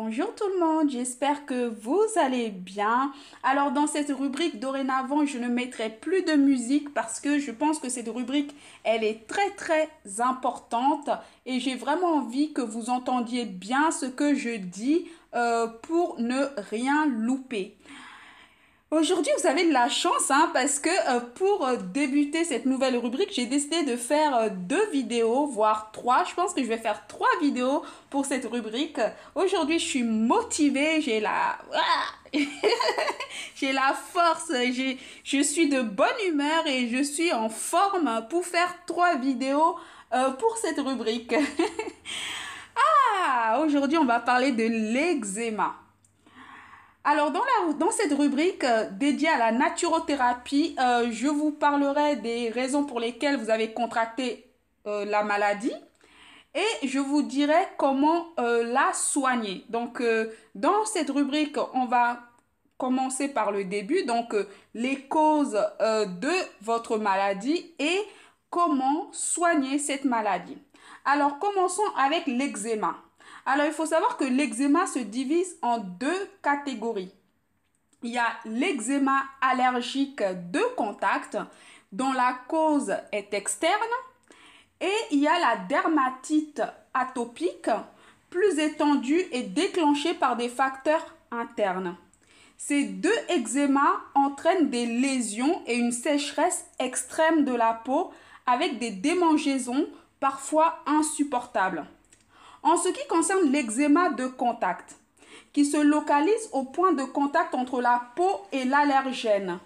Bonjour tout le monde, j'espère que vous allez bien. Alors dans cette rubrique dorénavant, je ne mettrai plus de musique parce que je pense que cette rubrique, elle est très importante et j'ai vraiment envie que vous entendiez bien ce que je dis pour ne rien louper. Aujourd'hui, vous avez de la chance parce que pour débuter cette nouvelle rubrique, j'ai décidé de faire deux vidéos, voire trois. Je pense que je vais faire trois vidéos pour cette rubrique. Aujourd'hui, je suis motivée, j'ai la force, je suis de bonne humeur et je suis en forme pour faire trois vidéos pour cette rubrique. Aujourd'hui, on va parler de l'eczéma. Alors, dans cette rubrique dédiée à la naturothérapie, je vous parlerai des raisons pour lesquelles vous avez contracté la maladie et je vous dirai comment la soigner. Donc, dans cette rubrique, on va commencer par le début, donc les causes de votre maladie et comment soigner cette maladie. Alors, commençons avec l'eczéma. Alors, il faut savoir que l'eczéma se divise en deux catégories. Il y a l'eczéma allergique de contact, dont la cause est externe, et il y a la dermatite atopique, plus étendue et déclenchée par des facteurs internes. Ces deux eczémas entraînent des lésions et une sécheresse extrême de la peau avec des démangeaisons parfois insupportables. En ce qui concerne l'eczéma de contact, qui se localise au point de contact entre la peau et l'allergène,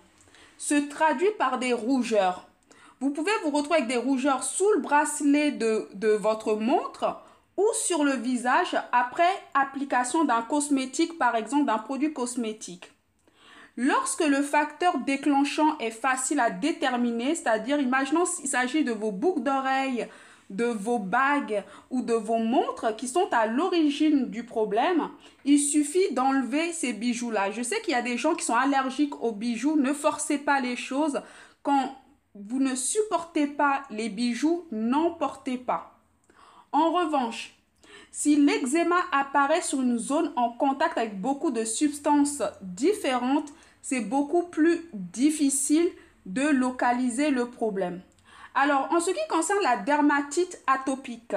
se traduit par des rougeurs. Vous pouvez vous retrouver avec des rougeurs sous le bracelet de votre montre ou sur le visage après application d'un cosmétique, par exemple d'un produit cosmétique. Lorsque le facteur déclenchant est facile à déterminer, c'est-à-dire, imaginons s'il s'agit de vos boucles d'oreilles, de vos bagues ou de vos montres qui sont à l'origine du problème, il suffit d'enlever ces bijoux-là. Je sais qu'il y a des gens qui sont allergiques aux bijoux. Ne forcez pas les choses. Quand vous ne supportez pas les bijoux, n'en portez pas. En revanche, si l'eczéma apparaît sur une zone en contact avec beaucoup de substances différentes, c'est beaucoup plus difficile de localiser le problème. Alors, en ce qui concerne la dermatite atopique,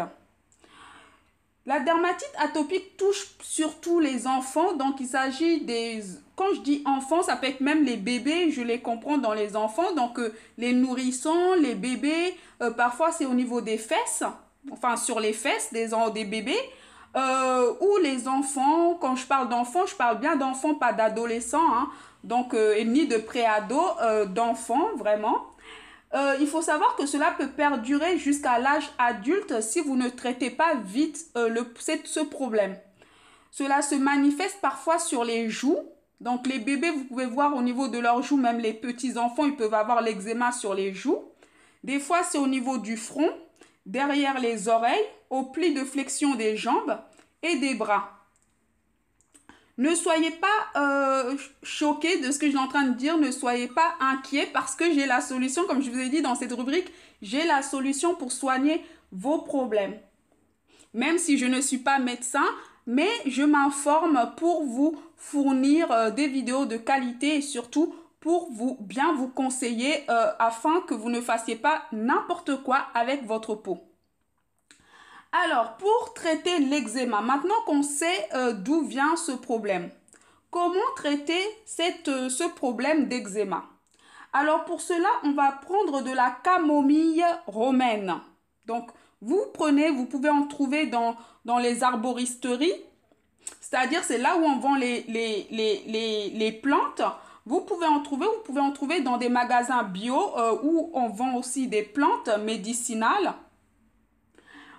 la dermatite atopique touche surtout les enfants. Donc, il s'agit des... Quand je dis enfants, ça peut être même les bébés, je les comprends dans les enfants. Donc, les nourrissons, les bébés, parfois c'est au niveau des fesses, enfin sur les fesses des bébés. Ou les enfants, quand je parle d'enfants, je parle bien d'enfants, pas d'adolescents. Donc, ni de préados, d'enfants, vraiment. Il faut savoir que cela peut perdurer jusqu'à l'âge adulte si vous ne traitez pas vite ce problème. Cela se manifeste parfois sur les joues. Donc les bébés, vous pouvez voir au niveau de leurs joues, même les petits enfants, ils peuvent avoir l'eczéma sur les joues. Des fois, c'est au niveau du front, derrière les oreilles, au pli de flexion des jambes et des bras. Ne soyez pas choqués de ce que je suis en train de dire, ne soyez pas inquiets parce que j'ai la solution, comme je vous ai dit dans cette rubrique, j'ai la solution pour soigner vos problèmes. Même si je ne suis pas médecin, mais je m'informe pour vous fournir des vidéos de qualité et surtout pour bien vous conseiller afin que vous ne fassiez pas n'importe quoi avec votre peau. Alors, pour traiter l'eczéma, maintenant qu'on sait d'où vient ce problème, comment traiter ce problème d'eczéma? Alors, pour cela, on va prendre de la camomille romaine. Donc, vous pouvez en trouver dans les arboristeries, c'est-à-dire c'est là où on vend les plantes. Vous pouvez en trouver dans des magasins bio où on vend aussi des plantes médicinales.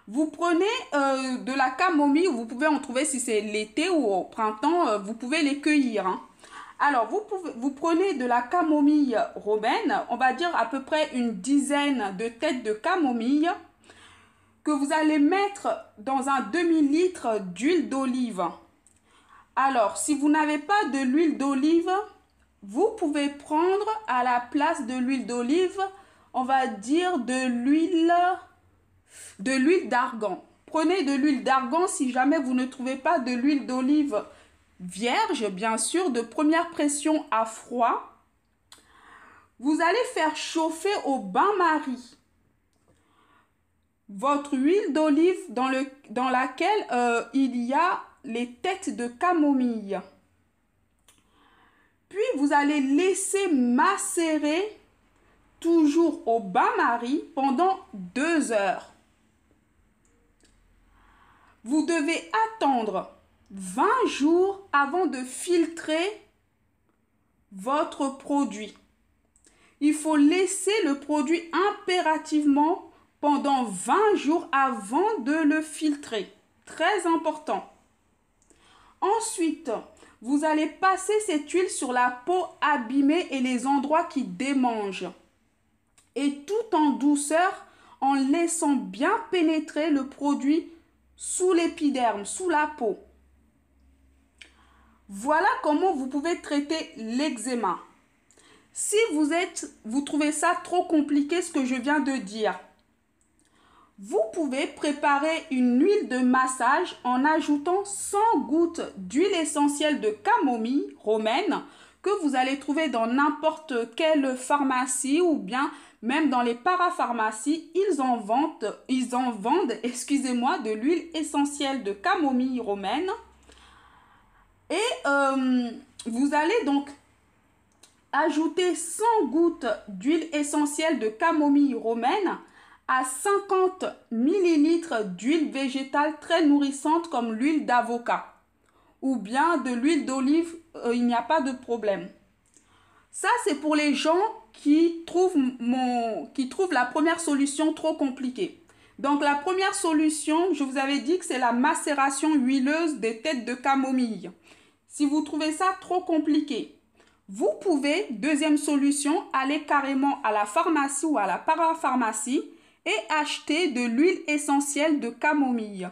Vous prenez de la camomille, vous pouvez en trouver si c'est l'été ou au printemps, vous pouvez les cueillir. Alors, vous prenez de la camomille romaine, on va dire à peu près une dizaine de têtes de camomille que vous allez mettre dans un demi-litre d'huile d'olive. Alors, si vous n'avez pas de l'huile d'olive, vous pouvez prendre à la place de l'huile d'olive, on va dire de l'huile d'argan. Prenez de l'huile d'argan si jamais vous ne trouvez pas de l'huile d'olive vierge, bien sûr, de première pression à froid. Vous allez faire chauffer au bain-marie votre huile d'olive dans laquelle il y a les têtes de camomille. Puis vous allez laisser macérer toujours au bain-marie pendant 2 heures. Vous devez attendre 20 jours avant de filtrer votre produit. Il faut laisser le produit impérativement pendant 20 jours avant de le filtrer. Très important. Ensuite, vous allez passer cette huile sur la peau abîmée et les endroits qui démangent. Et tout en douceur, en laissant bien pénétrer le produit sous l'épiderme, sous la peau. Voilà comment vous pouvez traiter l'eczéma. Si vous trouvez ça trop compliqué ce que je viens de dire, vous pouvez préparer une huile de massage en ajoutant 100 gouttes d'huile essentielle de camomille romaine que vous allez trouver dans n'importe quelle pharmacie ou bien même dans les parapharmacies. Ils en vendent, excusez-moi, de l'huile essentielle de camomille romaine. Et vous allez donc ajouter 100 gouttes d'huile essentielle de camomille romaine à 50 ml d'huile végétale très nourrissante comme l'huile d'avocat ou bien de l'huile d'olive, il n'y a pas de problème. Ça, c'est pour les gens qui trouvent la première solution trop compliquée. Donc, la première solution, je vous avais dit que c'est la macération huileuse des têtes de camomille. Si vous trouvez ça trop compliqué, vous pouvez, deuxième solution, aller carrément à la pharmacie ou à la parapharmacie et acheter de l'huile essentielle de camomille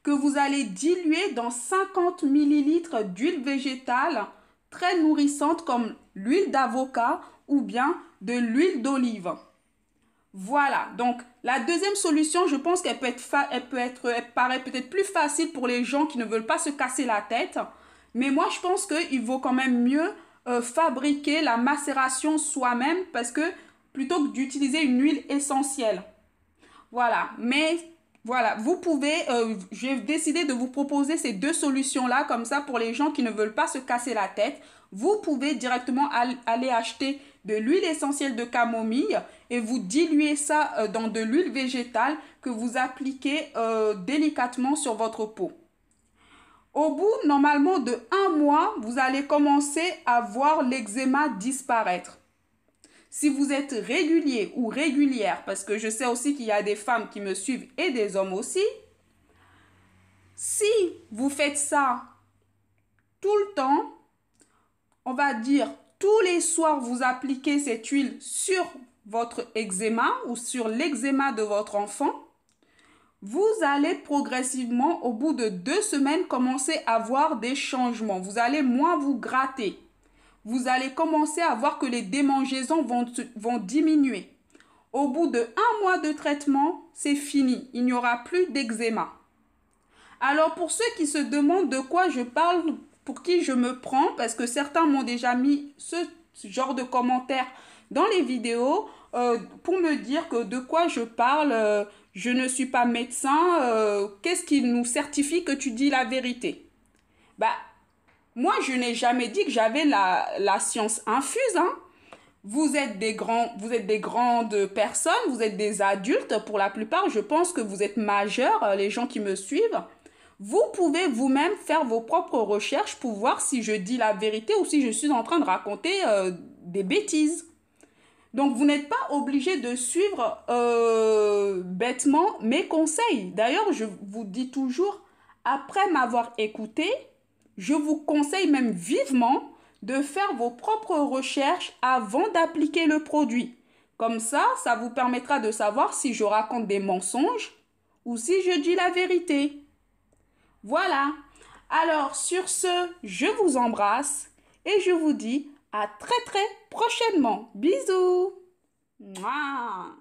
que vous allez diluer dans 50 ml d'huile végétale très nourrissante comme l'huile d'avocat ou bien de l'huile d'olive. Voilà, donc la deuxième solution, je pense qu'elle paraît peut-être plus facile pour les gens qui ne veulent pas se casser la tête. Mais moi, je pense qu'il vaut quand même mieux fabriquer la macération soi-même parce que plutôt que d'utiliser une huile essentielle. Voilà, mais voilà, vous pouvez, j'ai décidé de vous proposer ces deux solutions-là, comme ça pour les gens qui ne veulent pas se casser la tête. Vous pouvez directement aller acheter de l'huile essentielle de camomille et vous diluez ça dans de l'huile végétale que vous appliquez délicatement sur votre peau. Au bout, normalement, de 1 mois, vous allez commencer à voir l'eczéma disparaître. Si vous êtes régulier ou régulière, parce que je sais aussi qu'il y a des femmes qui me suivent et des hommes aussi, si vous faites ça tout le temps, on va dire tous les soirs, vous appliquez cette huile sur votre eczéma ou sur l'eczéma de votre enfant, vous allez progressivement, au bout de 2 semaines, commencer à voir des changements. Vous allez moins vous gratter. Vous allez commencer à voir que les démangeaisons vont diminuer. Au bout de 1 mois de traitement, c'est fini. Il n'y aura plus d'eczéma. Alors, pour ceux qui se demandent de quoi je parle, pour qui je me prends, parce que certains m'ont déjà mis ce genre de commentaires dans les vidéos, pour me dire que de quoi je parle, je ne suis pas médecin, qu'est-ce qui nous certifie que tu dis la vérité? Moi, je n'ai jamais dit que j'avais la science infuse, hein. Vous êtes des grandes personnes, vous êtes des adultes pour la plupart. Je pense que vous êtes majeurs, les gens qui me suivent. Vous pouvez vous-même faire vos propres recherches pour voir si je dis la vérité ou si je suis en train de raconter des bêtises. Donc, vous n'êtes pas obligé de suivre bêtement mes conseils. D'ailleurs, je vous dis toujours, après m'avoir écouté, je vous conseille même vivement de faire vos propres recherches avant d'appliquer le produit. Comme ça vous permettra de savoir si je raconte des mensonges ou si je dis la vérité. Voilà. Alors, sur ce, je vous embrasse et je vous dis à très très prochainement. Bisous. Mouah.